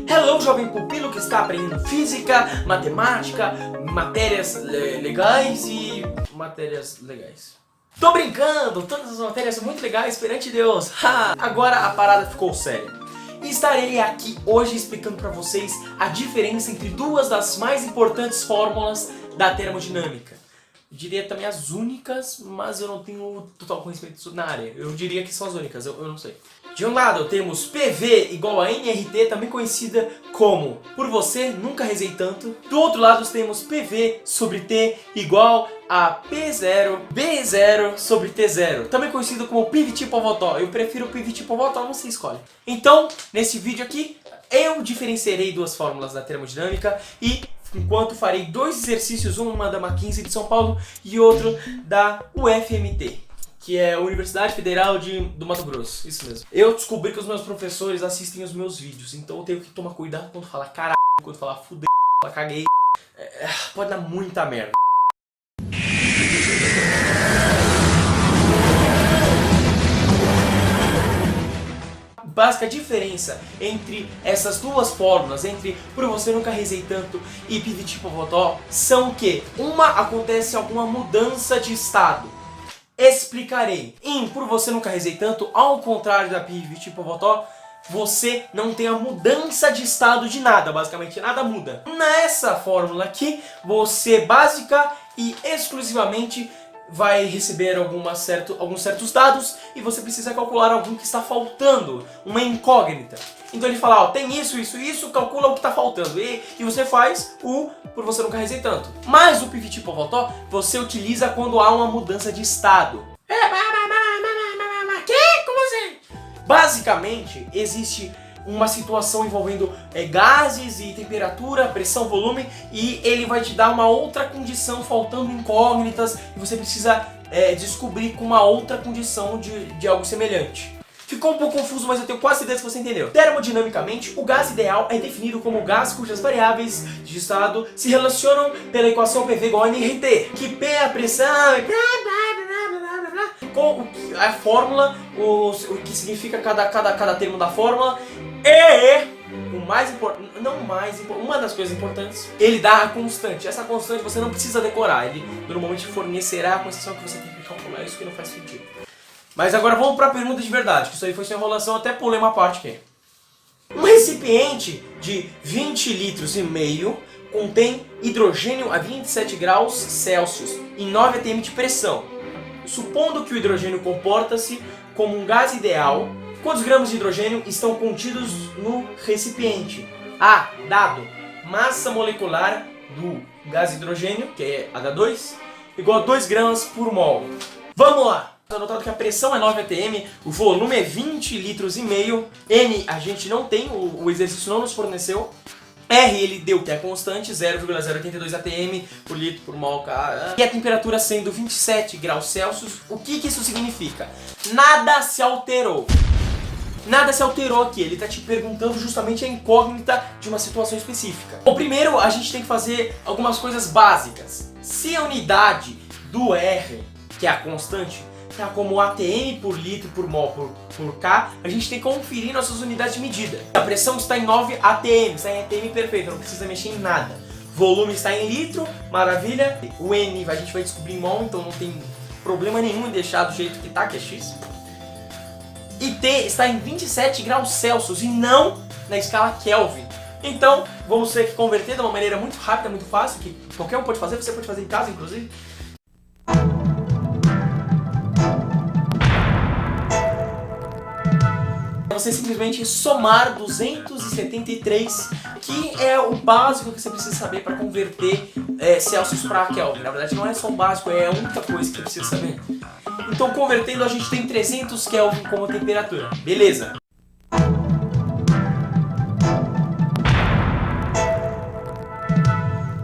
Hello, jovem pupilo que está aprendendo física, matemática, matérias legais e matérias legais. Tô brincando, todas as matérias são muito legais perante Deus. Agora a parada ficou séria. E estarei aqui hoje explicando para vocês a diferença entre duas das mais importantes fórmulas da termodinâmica. Eu diria também as únicas, mas eu não tenho total conhecimento na área. Eu diria que são as únicas, eu não sei. De um lado temos PV igual a nRT, também conhecida como por você nunca rezei tanto. Do outro lado temos PV sobre T igual a P0, B0 sobre T0, também conhecido como PV-T-Povotó. Eu prefiro PV-T-Povotó, você escolhe. Então, nesse vídeo aqui, eu diferenciarei duas fórmulas da termodinâmica e enquanto farei dois exercícios, uma da Mackenzie de São Paulo e outro da UFMT, que é a Universidade Federal do Mato Grosso, isso mesmo. Eu descobri que os meus professores assistem os meus vídeos, então eu tenho que tomar cuidado quando falar caralho, quando falar fudeu, falar caguei. Pode dar muita merda. Básica diferença entre essas duas fórmulas, entre por você nunca rezei tanto e PV-T-Povotó, são que uma acontece alguma mudança de estado. Explicarei. Em por você nunca rezei tanto, ao contrário da PV-T-Povotó, você não tem a mudança de estado de nada, basicamente nada muda. Nessa fórmula aqui, você básica e exclusivamente vai receber alguns certos dados e você precisa calcular algum que está faltando, uma incógnita. Então ele fala, ó, tem isso, calcula o que está faltando. E você faz o por você nunca rezei tanto. Mas o PV-T-Povotó você utiliza quando há uma mudança de estado. Como assim? Basicamente, existe uma situação envolvendo gases e temperatura, pressão, volume, e ele vai te dar uma outra condição faltando incógnitas e você precisa descobrir com uma outra condição de algo semelhante. Ficou um pouco confuso, mas eu tenho quase certeza que você entendeu. Termodinamicamente, o gás ideal é definido como o gás cujas variáveis de estado se relacionam pela equação PV igual a nRT, que P é a pressão e com a fórmula, o que significa cada termo da fórmula. E o mais importante, uma das coisas importantes, ele dá a constante. Essa constante você não precisa decorar, ele normalmente fornecerá a condição que você tem que calcular, isso que não faz sentido. Mas agora vamos para a pergunta de verdade, que isso aí foi sem enrolação, até pulei uma parte aqui. Um recipiente de 20 litros e meio contém hidrogênio a 27 graus Celsius e 9 atm de pressão. Supondo que o hidrogênio comporta-se como um gás ideal, quantos gramas de hidrogênio estão contidos no recipiente? A. Dado. Massa molecular do gás hidrogênio, que é H2, igual a 2 gramas por mol. Vamos lá! Anotado que a pressão é 9 atm, o volume é 20 litros e meio, N a gente não tem, o exercício não nos forneceu. R ele deu que é constante, 0,082 atm por litro por mol. E a temperatura sendo 27 graus Celsius. O que isso significa? Nada se alterou. Nada se alterou aqui, ele está te perguntando justamente a incógnita de uma situação específica. Bom, primeiro a gente tem que fazer algumas coisas básicas. Se a unidade do R, que é a constante, tá como atm por litro por mol por K, a gente tem que conferir nossas unidades de medida. A pressão está em 9 atm, está em atm perfeito, não precisa mexer em nada. Volume está em litro, maravilha. O N a gente vai descobrir em mol, então não tem problema nenhum em deixar do jeito que tá, que é X. E T está em 27 graus Celsius e não na escala Kelvin. Então, vamos ter que converter de uma maneira muito rápida, muito fácil, que qualquer um pode fazer, você pode fazer em casa, inclusive. Você simplesmente somar 273, que é o básico que você precisa saber para converter Celsius para Kelvin. Na verdade não é só o básico, é a única coisa que você precisa saber. Então convertendo a gente tem 300 Kelvin como temperatura, beleza?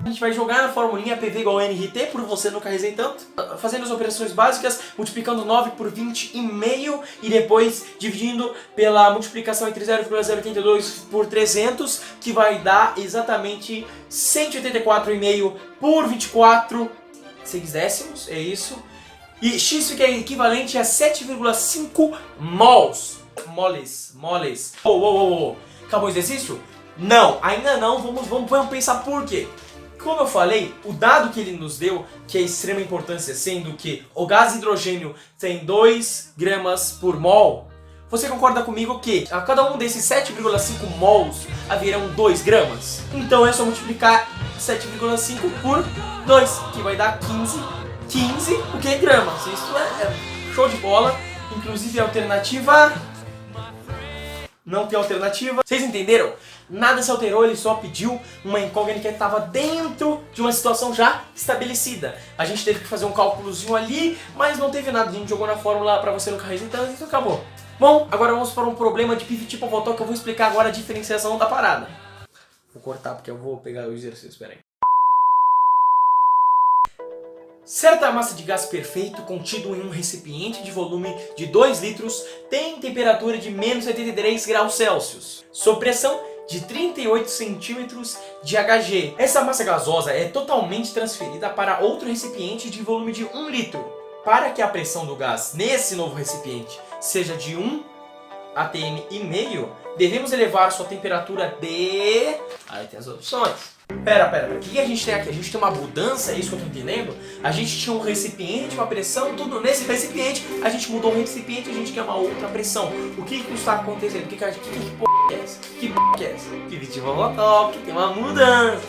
A gente vai jogar na formulinha PV igual a nRT, por você nunca rezei tanto, fazendo as operações básicas, multiplicando 9 por 20 e meio e depois dividindo pela multiplicação entre 0,082 por 300, que vai dar exatamente 184,5 por 24, 6 décimos, é isso. E X fica equivalente a 7,5 moles. Moles. Acabou o exercício? Não, ainda não, vamos pensar por quê. Como eu falei, o dado que ele nos deu, que é de extrema importância, sendo que o gás hidrogênio tem 2 gramas por mol, você concorda comigo que a cada um desses 7,5 mols haverão 2 gramas? Então é só multiplicar 7,5 por 2, que vai dar 15 o que é gramas. Isso é show de bola, inclusive a alternativa... Não tem alternativa. Vocês entenderam? Nada se alterou, ele só pediu uma incógnita que estava dentro de uma situação já estabelecida. A gente teve que fazer um cálculozinho ali, mas não teve nada. A gente jogou na fórmula para você nunca rejeitar e isso acabou. Bom, agora vamos para um problema de pivot-pivotó que eu vou explicar agora a diferenciação da parada. Vou cortar porque eu vou pegar o exercício, espera aí. Certa massa de gás perfeito contido em um recipiente de volume de 2 litros tem temperatura de menos 73 graus Celsius, sob pressão de 38 centímetros de Hg. Essa massa gasosa é totalmente transferida para outro recipiente de volume de 1 litro. Para que a pressão do gás nesse novo recipiente seja de 1 atm e meio, devemos elevar sua temperatura de... Aí tem as opções. Pera, o que a gente tem aqui? A gente tem uma mudança, é isso que eu tô entendendo? A gente tinha um recipiente, uma pressão, tudo nesse recipiente, a gente mudou o recipiente, a gente quer uma outra pressão. O que está acontecendo? Que porra é essa? Que porra é essa? Que pivot-pivotó, que tem uma mudança.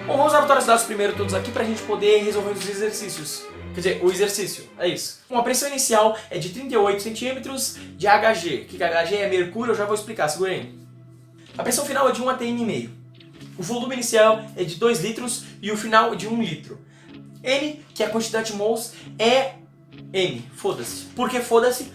Bom, vamos anotar os dados primeiro todos aqui pra gente poder resolver os exercícios. Quer dizer, o exercício, é isso. Bom, a pressão inicial é de 38 centímetros de Hg. O que Hg é mercúrio, eu já vou explicar, segura aí. A pressão final é de 1 atm e meio. O volume inicial é de 2 litros e o final é de 1 litro. N, que é a quantidade de mols, é M. Foda-se. Por que foda-se?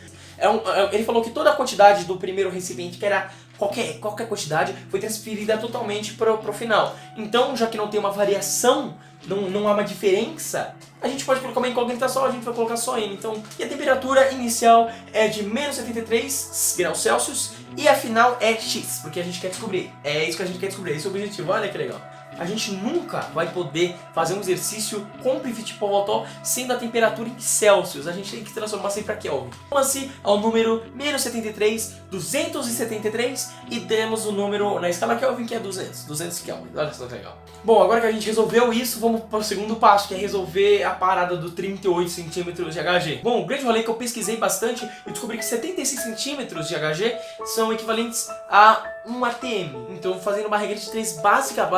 Ele falou que toda a quantidade do primeiro recipiente, que era qualquer quantidade, foi transferida totalmente pro final. Então, já que não tem uma variação, não há uma diferença, a gente pode colocar uma incógnita só, a gente vai colocar só N. Então, e a temperatura inicial é de menos 73 graus Celsius e a final é X, porque a gente quer descobrir. É isso que a gente quer descobrir, esse é o objetivo, olha que legal. A gente nunca vai poder fazer um exercício com pivot-pivotó sendo a temperatura em Celsius. A gente tem que transformar sempre para Kelvin. Vamos ao número menos 73, 273 e temos o número na escala Kelvin que é 200 Kelvin. Olha só que legal. Bom, agora que a gente resolveu isso, vamos para o segundo passo, que é resolver a parada do 38 centímetros de Hg. Bom, o grande rolê que eu pesquisei bastante e descobri que 76 centímetros de Hg são equivalentes a 1 atm. Então, fazendo uma regra de 3 básica,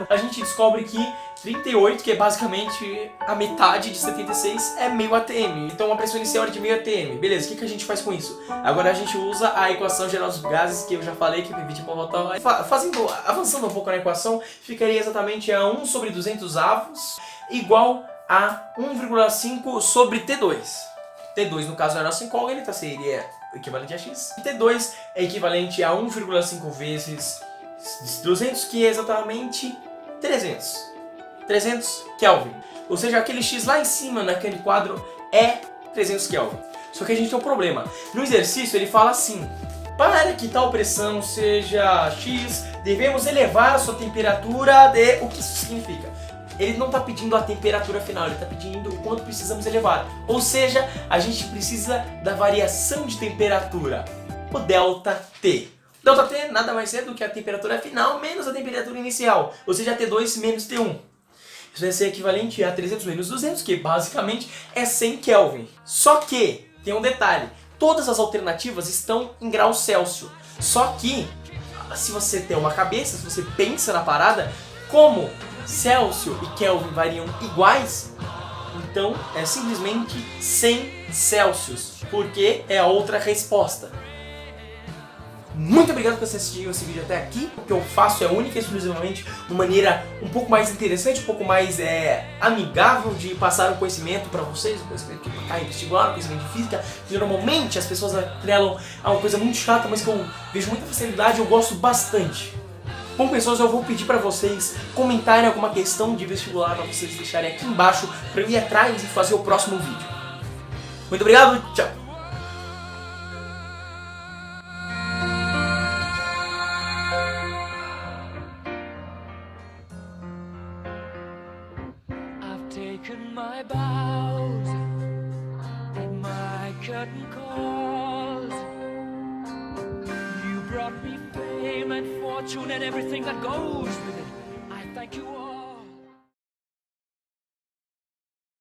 a gente descobre que 38, que é basicamente a metade de 76, é meio atm. Então, a pressão inicial é de meio atm. Beleza, o que a gente faz com isso? Agora a gente usa a equação geral dos gases, que eu já falei, que é pivot-pivotó. Avançando um pouco na equação, ficaria exatamente a 1 sobre 200 avos igual a 1,5 sobre T2. T2, no caso, é a nossa incógnita, seria o equivalente a X. E T2 é equivalente a 1,5 vezes 200, que é exatamente 300. 300 Kelvin. Ou seja, aquele X lá em cima, naquele quadro, é 300 Kelvin. Só que a gente tem um problema. No exercício, ele fala assim: para que tal pressão seja X, devemos elevar a sua temperatura de... O que isso significa? Ele não está pedindo a temperatura final, ele está pedindo o quanto precisamos elevar. Ou seja, a gente precisa da variação de temperatura, o ΔT. ΔT nada mais é do que a temperatura final menos a temperatura inicial, ou seja, T2 menos T1. Isso vai ser equivalente a 300 menos 200, que basicamente é 100 Kelvin. Só que, tem um detalhe, todas as alternativas estão em graus Celsius. Só que, se você tem uma cabeça, se você pensa na parada, como Celsius e Kelvin variam iguais, então é simplesmente 100 Celsius, porque é a outra resposta. Muito obrigado por você assistir esse vídeo até aqui. O que eu faço é única e exclusivamente uma maneira um pouco mais interessante, um pouco mais amigável de passar o conhecimento para vocês, o conhecimento que cai em vestibular, o conhecimento de física, que normalmente as pessoas atrelam a uma coisa muito chata, mas que eu vejo muita facilidade e eu gosto bastante. Bom, pessoas, eu vou pedir para vocês comentarem alguma questão de vestibular, para vocês deixarem aqui embaixo, para eu ir atrás e fazer o próximo vídeo. Muito obrigado, tchau! My bows and my curtain calls. You brought me fame and fortune. fortune and everything that goes with it. I thank you all.